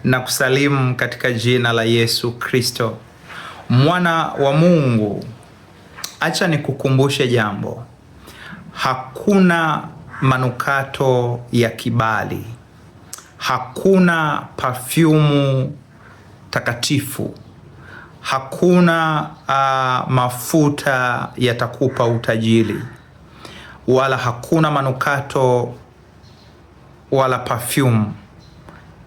na kusalimu katika jina la Yesu Kristo, mwana wa Mungu. Acha nikukumbushe jambo. Hakuna manukato ya kibali. Hakuna perfume takatifu. Hakuna mafuta yatakupa utajiri. Wala hakuna manukato wala perfume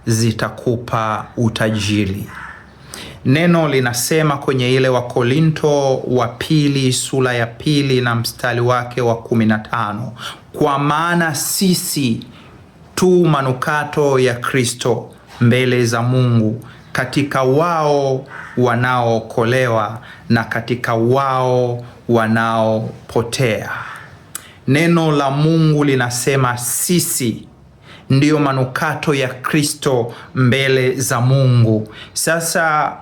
zitakupa utajiri. Neno linasema kwenye ile Wakorinto wa pili sura ya 2 na mstari wake wa 15, kwa maana sisi tu manukato ya Kristo mbele za Mungu, katika wao wanaookolewa na katika wao wanaopotea. Neno la Mungu linasema sisi ndiyo manukato ya Kristo mbele za Mungu. Sasa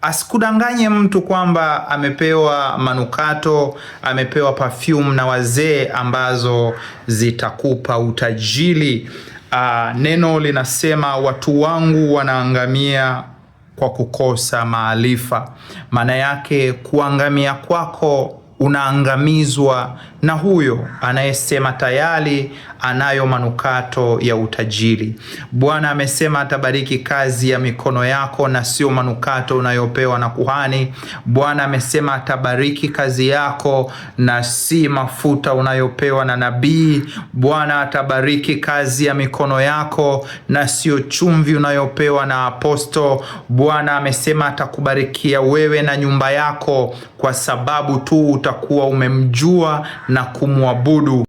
asikudanganye mtu kwamba amepewa manukato, amepewa perfume na wazee ambazo zitakupa utajiri. Neno linasema watu wangu wanaangamia kwa kukosa maarifa. Maana yake kuangamia kwako, unaangamizwa na huyo anayesema tayari anayo manukato ya utajiri. Bwana amesema atabariki kazi ya mikono yako na sio manukato unayopewa na kuhani. Bwana amesema atabariki kazi yako na si mafuta unayopewa na nabii. Bwana atabariki kazi ya mikono yako na sio chumvi unayopewa na aposto. Bwana amesema atakubarikia wewe na nyumba yako kwa sababu tu utakuwa umemjua na kumwabudu.